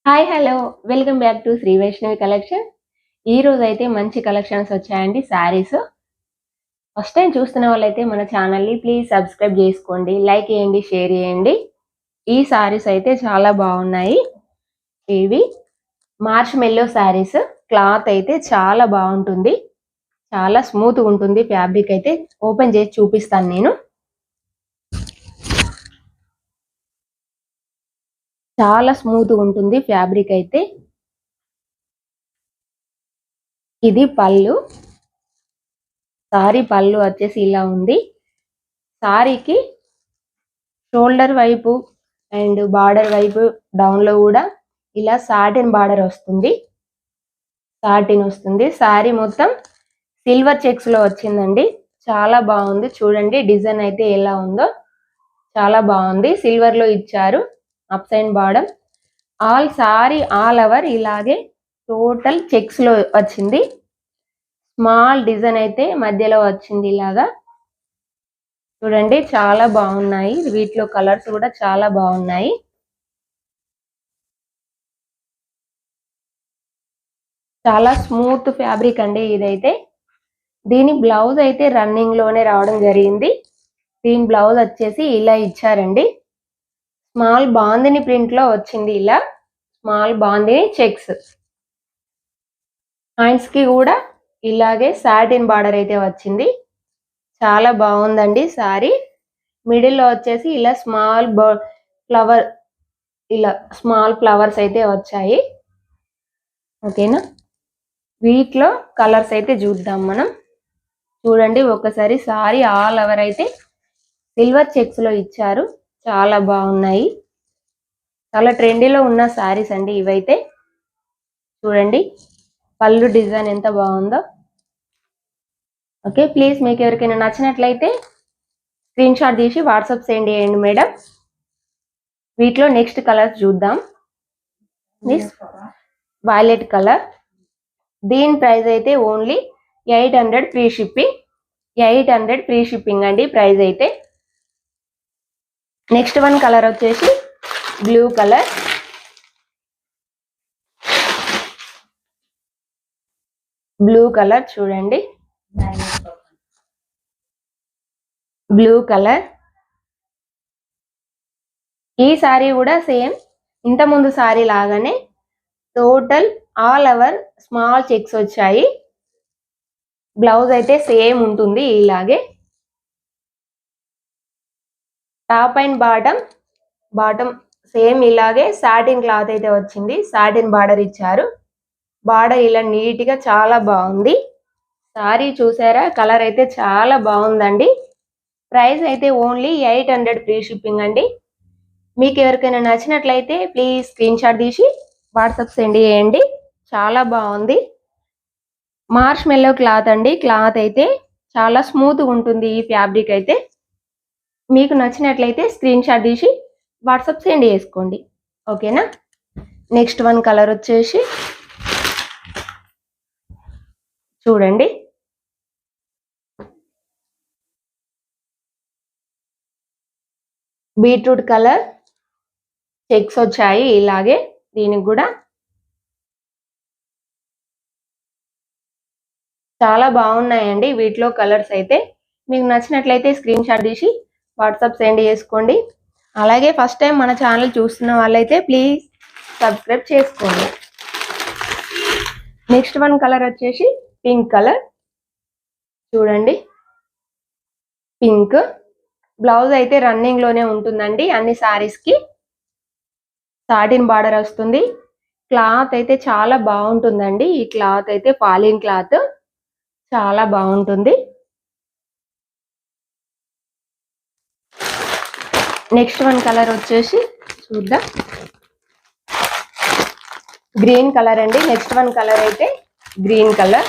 Hi hello welcome back to Sri Vaishnavi collection. ఈ రోజు అయితే మంచి కలెక్షన్స్ వచ్చాయండి శారీస్. ఫస్ట్ టైం చూస్తున్న వాళ్ళైతే మన ఛానల్ని ప్లీజ్ సబ్స్క్రైబ్ చేసుకోండి, లైక్ చేయండి, షేర్ చేయండి. ఈ శారీస్ అయితే చాలా బాగున్నాయి. ఇవి మార్ష్ మెల్లో శారీస్. క్లాత్ అయితే చాలా బాగుంటుంది, చాలా స్మూత్గా ఉంటుంది. ఫ్యాబ్రిక్ అయితే ఓపెన్ చేసి చూపిస్తాను నేను. చాలా స్మూత్గా ఉంటుంది ఫ్యాబ్రిక్ అయితే. ఇది పళ్ళు. సారీ పళ్ళు వచ్చేసి ఇలా ఉంది. సారీకి షోల్డర్ వైపు అండ్ బార్డర్ వైపు డౌన్ లో కూడా ఇలా సాటిన్ బార్డర్ వస్తుంది. సారీ మొత్తం సిల్వర్ చెక్స్ లో వచ్చిందండి. చాలా బాగుంది. చూడండి డిజైన్ అయితే ఎలా ఉందో, చాలా బాగుంది. సిల్వర్ లో ఇచ్చారు up side border. Sorry all over ఇలాగే టోటల్ చెక్స్ లో వచ్చింది. స్మాల్ డిజైన్ అయితే మధ్యలో వచ్చింది ఇలాగా. చూడండి చాలా బాగున్నాయి. వీటిలో కలర్స్ కూడా చాలా బాగున్నాయి. చాలా స్మూత్ ఫ్యాబ్రిక్ అండి ఇదైతే. దీని బ్లౌజ్ అయితే రన్నింగ్ లోనే రావడం జరిగింది. దీని బ్లౌజ్ వచ్చేసి ఇలా ఇచ్చారండి. స్మాల్ బాందిని ప్రింట్ లో వచ్చింది. ఇలా స్మాల్ బాందిని చెక్స్. హ్యాండ్స్ కి కూడా ఇలాగే సాటిన్ బార్డర్ అయితే వచ్చింది. చాలా బాగుందండి సారీ. మిడిల్ లో వచ్చేసి ఇలా ఫ్లవర్ ఇలా స్మాల్ ఫ్లవర్స్ అయితే వచ్చాయి. ఓకేనా, వీటిలో కలర్స్ అయితే చూద్దాం మనం. చూడండి ఒకసారి. సారీ ఆల్ ఓవర్ అయితే సిల్వర్ చెక్స్ లో ఇచ్చారు. చాలా బాగున్నాయి. చాలా ట్రెండీలో ఉన్న సారీస్ అండి ఇవైతే. చూడండి పళ్ళు డిజైన్ ఎంత బాగుందో. ఓకే, ప్లీజ్ మీకు ఎవరికైనా నచ్చినట్లయితే స్క్రీన్ షాట్ తీసి వాట్సాప్ సెండ్ చేయండి మేడం. వీటిలో నెక్స్ట్ కలర్ చూద్దాం. Violet colour. దీని ప్రైస్ అయితే only 800 free shipping. 800 free shipping అండి ప్రైస్ అయితే. నెక్స్ట్ వన్ కలర్ వచ్చేసి బ్లూ కలర్. బ్లూ కలర్ చూడండి. Blue colour. ఈ సారీ కూడా సేమ్ ఇంత ముందు సారీ లాగానే total all over small checks వచ్చాయి. బ్లౌజ్ అయితే సేమ్ ఉంటుంది ఇలాగే. టాప్ అండ్ బాటమ్ సేమ్ ఇలాగే సాటిన్ క్లాత్ అయితే వచ్చింది. సాటిన్ బార్డర్ ఇచ్చారు. బార్డర్ ఇలా నీట్ గా చాలా బాగుంది. సారీ చూసారా, కలర్ అయితే చాలా బాగుందండి. ప్రైస్ అయితే ఓన్లీ 800 ఫ్రీ షిప్పింగ్ అండి. మీకు ఎవరికైనా నచ్చినట్లయితే ప్లీజ్ స్క్రీన్ షాట్ తీసి వాట్సాప్ సెండ్ చేయండి. చాలా బాగుంది. మార్ష్ మెల్లో క్లాత్ అండి. క్లాత్ అయితే చాలా స్మూత్గా ఉంటుంది ఈ ఫ్యాబ్రిక్ అయితే. మీకు నచ్చినట్లయితే స్క్రీన్ షాట్ తీసి వాట్సాప్ సెండ్ చేసుకోండి. ఓకేనా. నెక్స్ట్ వన్ కలర్ వచ్చేసి చూడండి బీట్రూట్ కలర్. చెక్స్ వచ్చాయి ఇలాగే. దీనికి కూడా చాలా బాగున్నాయండి వీటిలో కలర్స్ అయితే. మీకు నచ్చినట్లయితే స్క్రీన్ షాట్ తీసి వాట్సాప్ సెండ్ చేసుకోండి. అలాగే ఫస్ట్ టైం మన ఛానల్ చూస్తున్న వాళ్ళైతే ప్లీజ్ సబ్స్క్రైబ్ చేసుకోండి. నెక్స్ట్ వన్ కలర్ వచ్చేసి పింక్ కలర్. చూడండి పింక్. బ్లౌజ్ అయితే రన్నింగ్ లోనే ఉంటుందండి అన్ని సారీస్ కి. సాటిన్ బార్డర్ వస్తుంది. క్లాత్ అయితే చాలా బాగుంటుందండి. ఈ క్లాత్ అయితే పాలిన్ క్లాత్, చాలా బాగుంటుంది. నెక్స్ట్ వన్ కలర్ వచ్చేసి చూద్దాం. గ్రీన్ కలర్ అండి. నెక్స్ట్ వన్ కలర్ అయితే గ్రీన్ కలర్.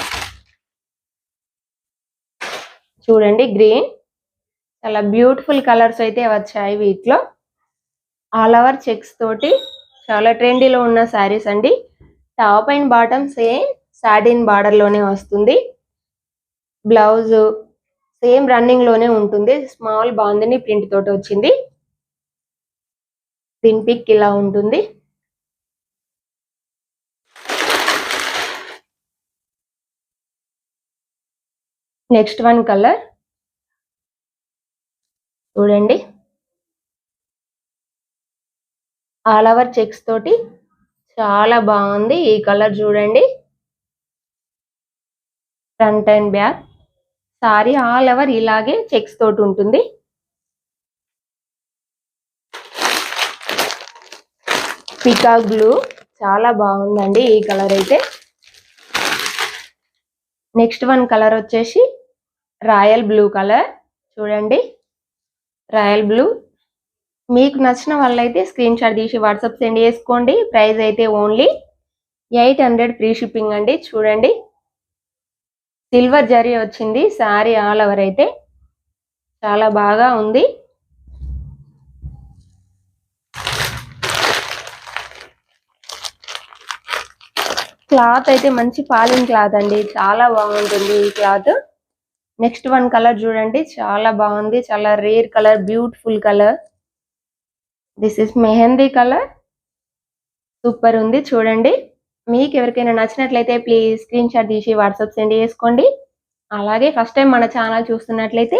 చూడండి గ్రీన్. చాలా బ్యూటిఫుల్ కలర్స్ అయితే వచ్చాయి వీటిలో. ఆల్ ఓవర్ చెక్స్ తోటి చాలా ట్రెండీలో ఉన్న శారీస్ అండి. Top and bottom same satin border లోనే వస్తుంది. బ్లౌజ్ సేమ్ రన్నింగ్ లోనే ఉంటుంది. స్మాల్ బాందిని ప్రింట్ తోటి వచ్చింది. దీని పిక్ ఇలా ఉంటుంది. నెక్స్ట్ వన్ కలర్ చూడండి, ఆల్ ఓవర్ చెక్స్ తోటి చాలా బాగుంది. ఈ కలర్ చూడండి, front and back sorry all over ఇలాగే చెక్స్ తోటి ఉంటుంది. పికాక్ బ్లూ చాలా బాగుందండి ఈ కలర్ అయితే. నెక్స్ట్ వన్ కలర్ వచ్చేసి రాయల్ బ్లూ కలర్ చూడండి, రాయల్ బ్లూ. మీకు నచ్చిన వాళ్ళైతే స్క్రీన్ షాట్ తీసి వాట్సాప్ సెండ్ చేసుకోండి. ప్రైస్ అయితే ఓన్లీ 800 ఫ్రీ షిప్పింగ్ అండి. చూడండి, సిల్వర్ జరీ వచ్చింది సారీ ఆల్ ఓవర్ అయితే చాలా బాగా ఉంది. క్లాత్ అయితే మంచి పాలిన్ క్లాత్ అండి, చాలా బాగుంటుంది ఈ క్లాత్. నెక్స్ట్ వన్ కలర్ చూడండి, చాలా బాగుంది, చాలా rare colour, beautiful colour. This is mehndi colour, super ఉంది చూడండి. మీకు ఎవరికైనా నచ్చినట్లయితే ప్లీజ్ స్క్రీన్ షాట్ తీసి వాట్సాప్ సెండ్ చేసుకోండి. అలాగే ఫస్ట్ టైం మన ఛానల్ చూస్తున్నట్లయితే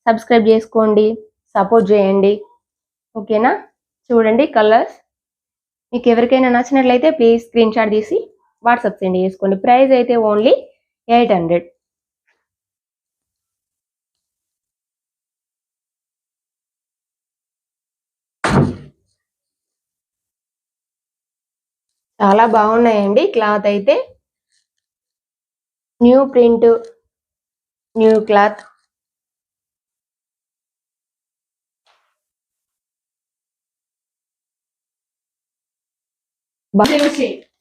సబ్స్క్రైబ్ చేసుకోండి, సపోర్ట్ చేయండి, ఓకేనా. చూడండి కలర్స్, మీకు ఎవరికైనా నచ్చినట్లయితే ప్లీజ్ స్క్రీన్ షాట్ తీసి వాట్సాప్ సెండ్ చేసుకోండి. ప్రైస్ అయితే ఓన్లీ 800. చాలా బాగున్నాయండి క్లాత్ అయితే, న్యూ ప్రింట్, న్యూ క్లాత్.